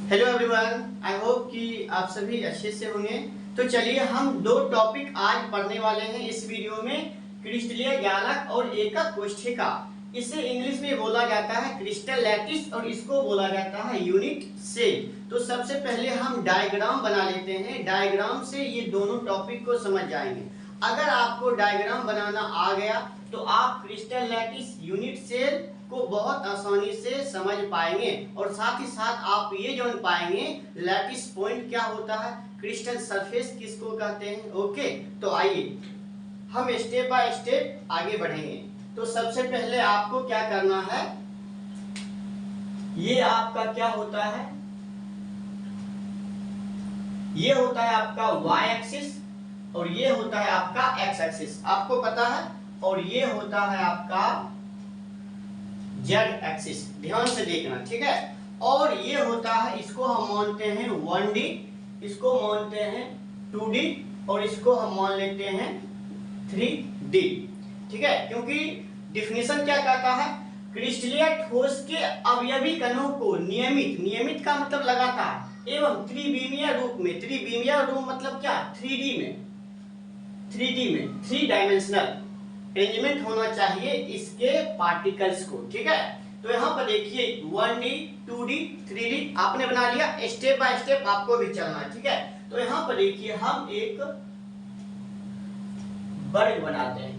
Hello everyone, I hope कि आप सभी अच्छे से होंगे। तो चलिए हम दो टॉपिक आज पढ़ने वाले हैं इस वीडियो में, क्रिस्टलीय ज्ञानक और एकक कोष्ठिका। इसे इंग्लिश में बोला जाता है क्रिस्टल लैटिस और इसको बोला जाता है यूनिट सेल। तो सबसे पहले हम डायग्राम बना लेते हैं, डायग्राम से ये दोनों टॉपिक को समझ जाएंगे। अगर आपको डायग्राम बनाना आ गया तो आप क्रिस्टल लैटिस यूनिट सेल को बहुत आसानी से समझ पाएंगे और साथ ही साथ आप ये जान पाएंगे लैटिस पॉइंट क्या होता है, क्रिस्टल सरफेस किसको कहते हैं। ओके, तो आइए हम स्टेप बाय स्टेप आगे बढ़ेंगे। तो सबसे पहले आपको क्या करना है, ये आपका क्या होता है, ये होता है आपका y एक्सिस और ये होता है आपका x एक्सिस, आपको पता है। और ये होता है आपका z एक्सिस, ध्यान से देखना, ठीक है। और ये होता है, इसको हम मानते हैं 1D, इसको मानते हैं 2D और इसको हम मान लेते हैं 3D, ठीक है। क्योंकि डिफिनेशन क्या कहता है, क्रिस्टलीय ठोस के अवयवी कणों को नियमित, नियमित का मतलब लगातार एवं त्रिविमीय रूप में, त्रिविमीय रूप मतलब क्या, 3D में, 3D में, 3 डायमेंशनल अरेंजमेंट होना चाहिए इसके पार्टिकल्स को, ठीक है। तो यहाँ पर देखिए 1D 2D 3D आपने बना लिया, स्टेप बाय स्टेप आपको भी चलना है, ठीक है। तो यहाँ पर देखिए हम एक वर्ग बनाते हैं,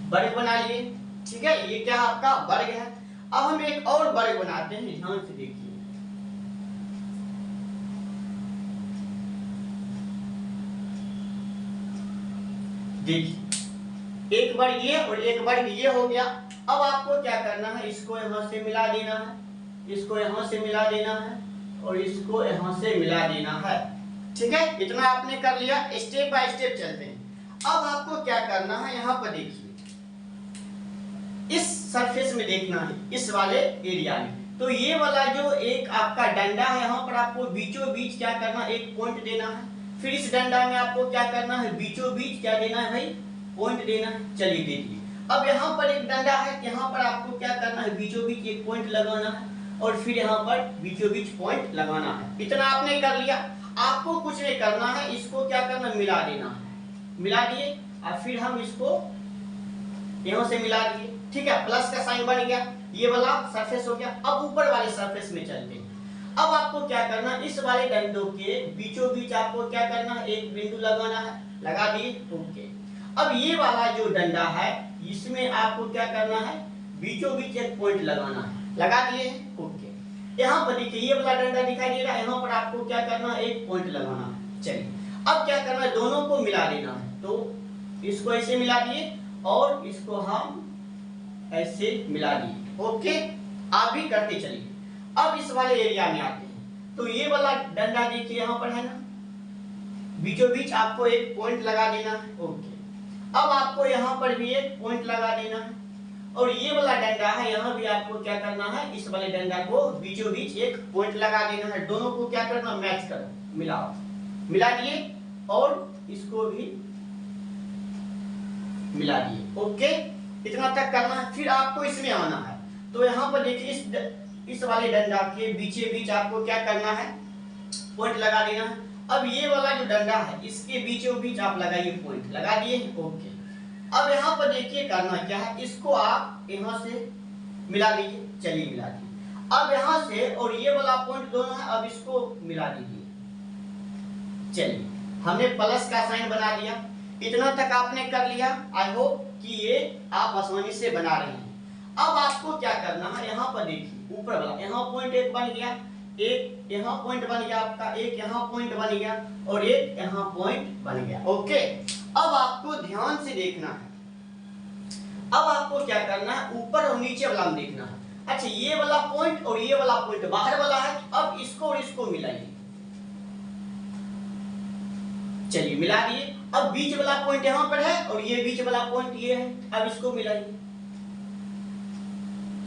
वर्ग बना लिए, ठीक है। ये क्या आपका वर्ग है। अब हम एक और वर्ग बनाते हैं, ध्यान से देखिए, देखिए एक वर्ग ये और एक वर्ग ये हो गया। अब आपको क्या करना है, इसको यहां से मिला देना है, इसको यहां से मिला देना है और इसको यहां से मिला देना है, ठीक है। इतना आपने कर लिया, स्टेप बाय स्टेप चलते हैं। अब आपको क्या करना है, यहां पर देखिए इस सरफेस में देखना है, इस वाले एरिया में। तो ये वाला जो एक आपका डंडा है, यहाँ पर आपको बीचों बीच क्या करना है, एक पॉइंट देना है। फिर इस डंडा में आपको क्या करना है, बीचों बीच क्या देना है भाई, पॉइंट देना है। चलिए देखिए, अब यहाँ पर एक डंडा है, यहाँ पर आपको क्या करना है, बीचों बीच एक पॉइंट लगाना है और फिर यहाँ पर बीचों बीच पॉइंट लगाना है। इतना आपने कर लिया, आपको कुछ नहीं करना है, इसको क्या करना है, मिला देना है। मिला दिए और फिर हम इसको यहाँ से मिला दिए, ठीक है। प्लस का साइन बन गया, ये वाला सरफेस हो गया। अब ऊपर वाले सरफेस में चलते हैं। अब आपको क्या करना है, इस वाले डंडों के बीचों बीच आपको क्या करना है, एक बिंदु लगाना है, लगा दिए, ओके। अब ये वाला जो डंडा है, इसमें आपको क्या करना है, बीचों बीच एक पॉइंट लगाना है, लगा दिए, ओके। यहाँ पर देखिए ये वाला डंडा दिखाई दे रहा है, यहाँ पर आपको क्या करना है, एक पॉइंट लगाना है। चलिए अब क्या करना है, दोनों को मिला देना है। तो इसको ऐसे मिला दिए और इसको हम ऐसे मिला दिए, ओके। आप भी करते चलिए। अब इस वाले एरिया में आते हैं। तो ये वाला डंडा देखिए यहाँ पर है ना, बीचों बीच आपको एक पॉइंट लगा देना है, ओके। अब आपको यहाँ पर भी एक पॉइंट लगा देना है और ये वाला डंडा है, यहाँ भी आपको क्या करना है, इस वाले डंडा को बीचों बीच एक पॉइंट लगा देना है। दोनों को क्या करना, मैच करो, मिलाओ, मिला दिए और इसको भी मिला दिए, ओके। इतना तक करना है। फिर आपको इसमें आना है। तो यहाँ पर देखिए इस वाले डंडा के बीचे बीच आपको क्या करना है, पॉइंट लगा देना है। अब ये वाला जो डंडा है, इसके बीचों बीच आप लगाइए पॉइंट, लगा दिए, ओके। अब यहाँ पर देखिए करना क्या है, इसको आप यहाँ से मिला दीजिए, चलिए मिला दिए। अब यहाँ से और ये वाला पॉइंट दोनों है, अब इसको मिला दीजिए, चलिए हमने प्लस का साइन बना दिया। इतना तक आपने कर लिया। आई होप कि ये आप आसानी से बना रहे हैं। अब आपको क्या करना है, यहाँ पर देखिए ऊपर वाला, यहाँ पॉइंट एक बन गया, एक यहाँ पॉइंट बन गया आपका, एक यहाँ पॉइंट बन गया और एक यहाँ पॉइंट बन गया, ओके। अब आपको ध्यान से देखना है, अब आपको क्या करना है, ऊपर और नीचे वाला में देखना है। अच्छा, ये वाला पॉइंट और ये वाला पॉइंट बाहर वाला है, अब इसको और इसको मिलाइए, चलिए मिला दिए। अब बीच वाला पॉइंट यहाँ पर है और ये बीच वाला पॉइंट ये है, अब इसको मिलाइए,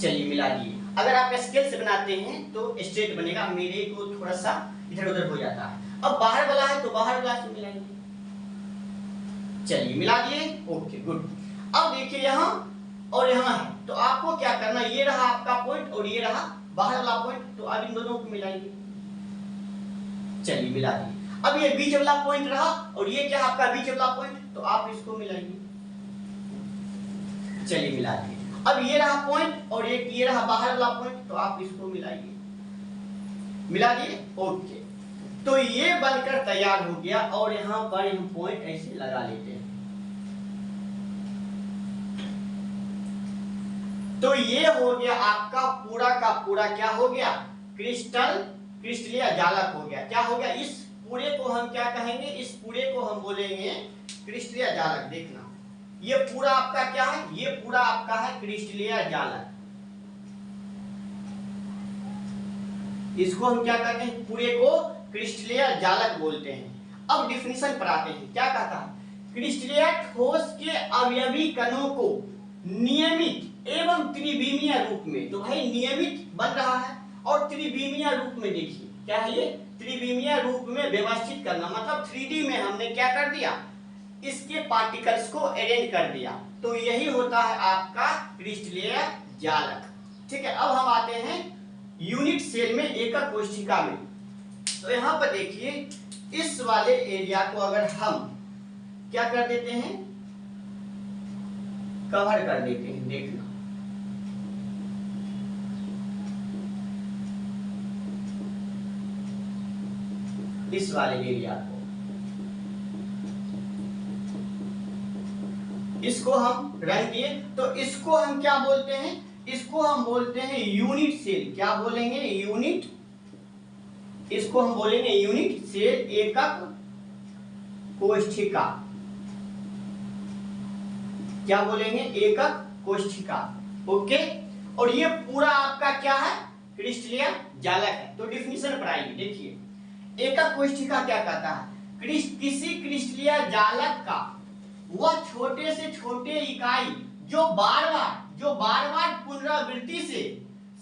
चलिए मिला दिए। अगर आप स्केल से बनाते हैं तो स्ट्रेट बनेगा, मेरे को थोड़ा सा इधर उधर हो जाता है। अब बाहर वाला है तो बाहर वाला से मिलाएंगे, चलिए मिला दिए, ओके गुड। अब देखिए यहाँ और यहाँ है, तो आपको क्या करना, ये रहा आपका पॉइंट और ये रहा बाहर वाला पॉइंट, तो अब इन दोनों को मिलाइए। चलिए मिला दिए। अब ये बीच वाला पॉइंट रहा और ये क्या आपका बीच वाला पॉइंट, तो आप इसको मिलाइए। चलिए मिला दिए। अब ये रहा पॉइंट और एक ये रहा बाहर वाला पॉइंट, तो आप इसको मिलाइए। मिला दिए, ओके। तो ये बनकर तैयार हो गया और यहां पर हम पॉइंट ऐसे लगा लेते हैं। तो ये हो गया आपका पूरा का पूरा क्या हो गया, क्रिस्टलीय जालक हो गया। क्या हो गया, इस पूरे को हम क्या कहेंगे, इस पूरे को हम बोलेंगे क्रिस्टलीय जालक। देखना ये पूरा आपका क्या है, ये पूरा आपका है क्रिस्टलीय जालक। इसको हम क्या कहते हैं, पूरे को क्रिस्टलीय जालक बोलते हैं। अब डिफिनीशन पर आते हैं। क्या कहता है, क्रिस्टलीय ठोस के अवयवी कणों को नियमित एवं त्रिविमीय रूप में, तो भाई नियमित बन रहा है और त्रिविमीय रूप में, देखिए क्या है ये, त्रिविमीय रूप में व्यवस्थित करना, मतलब 3D में हमने क्या कर दिया, इसके पार्टिकल्स को अरेंज कर दिया। तो यही होता है आपका क्रिस्टलीय जालक। ठीक है, अब हम आते हैं यूनिट सेल में, एकक कोशिका में। तो यहां पर देखिए इस वाले एरिया को अगर हम क्या कर देते हैं, कवर कर देते हैं। देखना इस वाले एरिया को, इसको हम रंग दिए, तो इसको हम क्या बोलते हैं, इसको हम बोलते हैं यूनिट सेल। क्या बोलेंगे, यूनिट, इसको हम बोलेंगे यूनिट सेल, एकक कोशिका। क्या बोलेंगे, एकक कोशिका। ओके, और ये पूरा आपका क्या है, क्रिस्टलीय जालक है। तो डिफिनीशन पर आइए। देखिए एकक कोशिका क्या कहता है, किसी क्रिस्टलीय जालक का वह छोटे से छोटे इकाई जो बार बार पुनरावृत्ति से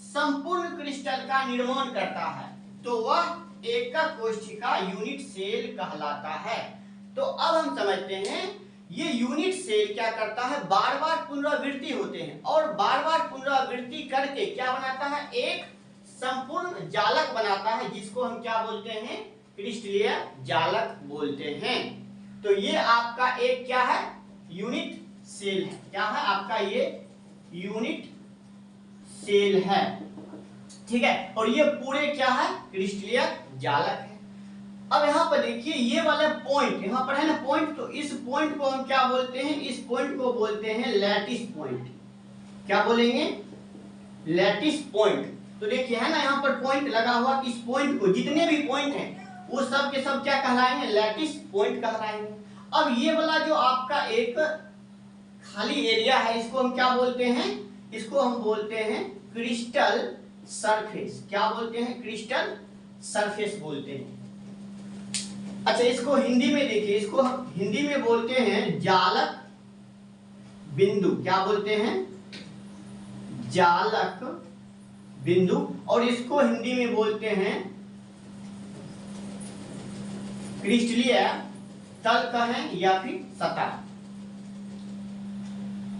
संपूर्ण क्रिस्टल का निर्माण करता है, तो वह एकक कोशिका यूनिट सेल कहलाता है। तो अब हम समझते हैं ये यूनिट सेल क्या करता है, बार बार पुनरावृत्ति होते हैं और बार बार पुनरावृत्ति करके क्या बनाता है, एक संपूर्ण जालक बनाता है, जिसको हम क्या बोलते हैं, क्रिस्टलीय जालक बोलते हैं। तो ये आपका एक क्या है, यूनिट सेल है। क्या है आपका, ये यूनिट सेल है। ठीक है, और ये पूरे क्या है, क्रिस्टलीय जालक है। अब यहां पर देखिए ये वाला पॉइंट यहां पर है ना, पॉइंट, तो इस पॉइंट को हम क्या बोलते हैं, इस पॉइंट को बोलते हैं लैटिस पॉइंट। क्या बोलेंगे, लैटिस पॉइंट। तो देखिए है ना यहाँ पर पॉइंट लगा हुआ, इस पॉइंट को, जितने भी पॉइंट हैं वो सब के सब क्या कहलाएंगे, लैटिस पॉइंट कहलाएंगे। अब ये वाला जो आपका एक खाली एरिया है, इसको हम क्या बोलते हैं, इसको हम बोलते हैं क्रिस्टल सरफेस। क्या बोलते हैं, क्रिस्टल सरफेस बोलते हैं। अच्छा, इसको हिंदी में देखिए, इसको हम हिंदी में बोलते हैं जालक बिंदु। क्या बोलते हैं, जालक बिंदु, और इसको हिंदी में बोलते हैं क्रिस्टलीय तल कहें या फिर सतह।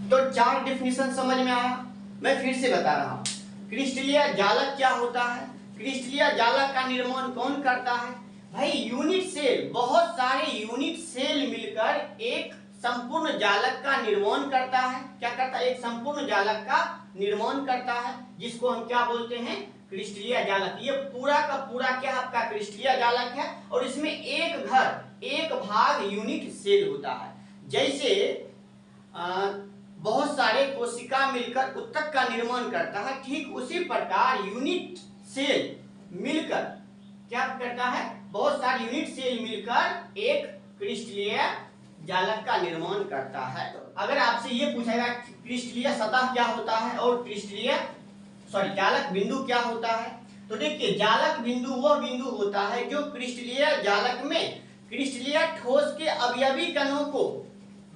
तो 4 डिफिनीशन समझ में आया। मैं फिर से बता रहा हूं, क्रिस्टलीय जालक क्या होता है, क्रिस्टलीय जालक का निर्माण कौन करता है, भाई यूनिट सेल, बहुत सारे यूनिट सेल मिलकर एक संपूर्ण जालक का निर्माण करता है। क्या करता है, एक संपूर्ण जालक का निर्माण करता है, जिसको हम क्या बोलते हैं, क्रिस्टलीय जालक। ये पूरा का पूरा क्या आपका क्रिस्टलीय जालक है, और इसमें एक भाग यूनिट सेल होता है। जैसे बहुत सारे कोशिका मिलकर उत्तक का निर्माण करता है, ठीक उसी प्रकार यूनिट सेल मिलकर क्या करता है, बहुत सारे यूनिट सेल मिलकर एक क्रिस्टलीय जालक का निर्माण करता है। तो अगर आपसे ये पूछा जाएगा क्रिस्टलीय सतह क्या होता है और जालक बिंदु क्या होता है, तो देखिए जालक बिंदु वह बिंदु होता है जो क्रिस्टलीय जालक में क्रिस्टलीय ठोस के अवयवी कणों को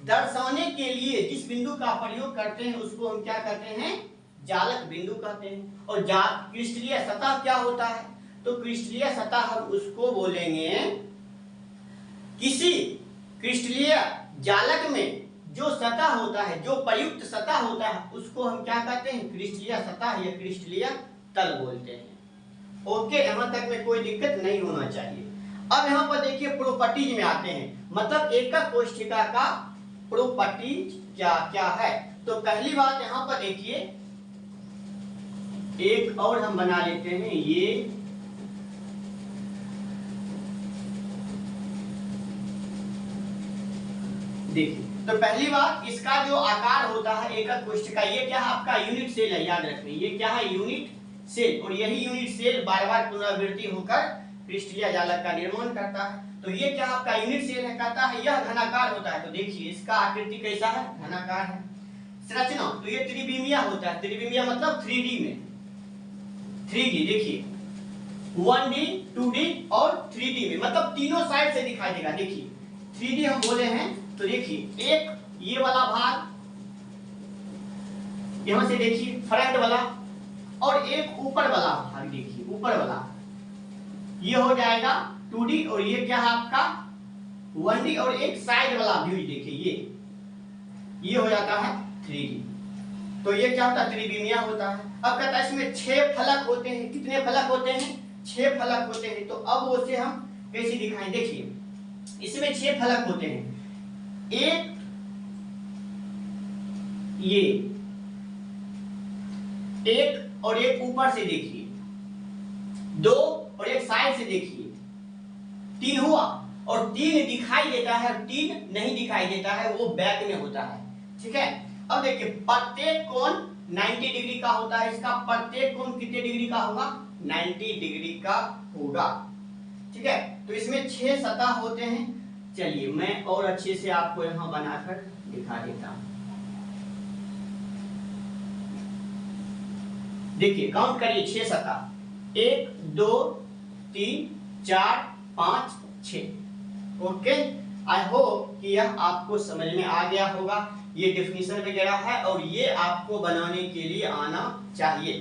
दर्शाने के लिए जिस बिंदु का प्रयोग करते हैं उसको हम क्या कहते हैं, जालक बिंदु कहते हैं। और क्रिस्टलीय सतह क्या होता है, तो क्रिस्टलीय सतह हम उसको बोलेंगे, किसी क्रिस्टलीय जालक में जो सतह होता है, जो प्रयुक्त सतह होता है, उसको हम क्या कहते हैं, क्रिस्टलीय सतह या क्रिस्टलीय तल बोलते हैं। ओके, यहाँ तक में कोई दिक्कत नहीं होना चाहिए। अब यहाँ पर देखिए प्रॉपर्टीज में आते हैं, मतलब एकक कोष्ठिका का प्रॉपर्टीज क्या क्या है। तो पहली बात यहाँ पर देखिए, एक और हम बना लेते हैं, ये देखिए। तो पहली बात, इसका जो आकार होता है एकक कोष्ठिका, ये क्या है आपका यूनिट सेल है, याद रखना ये क्या है, यूनिट सेल। और यही यूनिट सेल बार बार पुनरावृत्ति होकर क्रिस्टलीय जालक का निर्माण करता है। तो ये क्या आपका यूनिट सेल है, कहता है यह घनाकार होता है। तो देखिए इसका आकृति कैसा है, घनाकार है। संरचना, तो ये त्रिविमीय होता है, त्रिविमीय मतलब 3D में, 3D देखिए 1D 2D और 3D में, मतलब तीनों साइड से दिखाई देगा। देखिए 3D हम बोले हैं, तो देखिए एक ये वाला भाग यहां से देखिए फ्रंट वाला, और एक ऊपर वाला भाग देखिए ऊपर वाला, ये हो जाएगा 2D, और ये क्या है आपका 1D, और एक साइड वाला व्यू देखिए ये हो जाता है 3D। तो ये क्या होता है, त्रिविमीय होता है। अब कहता है इसमें 6 फलक होते हैं। कितने फलक होते हैं, 6 फलक होते हैं। तो अब उसे हम कैसे दिखाएं, देखिए इसमें 6 फलक होते हैं। एक ये एक और एक ऊपर से देखिए, 2 और एक साइड से देखिए, 3 हुआ, और 3 दिखाई देता है, 3 नहीं दिखाई देता है, वो बैक में होता है। ठीक है, अब देखिए प्रत्येक कोण 90 डिग्री का होता है। इसका प्रत्येक कोण कितने डिग्री का होगा, 90 डिग्री का होगा। ठीक है, तो इसमें 6 सतह होते हैं। चलिए मैं और अच्छे से आपको यहां बनाकर दिखा देता हूं। देखिए काउंट करिए, 6 सतह, 1 2 3 4 5 6। ओके, आई होप कि यह आपको समझ में आ गया होगा। ये डेफिनेशन वगैरह है, और ये आपको बनाने के लिए आना चाहिए।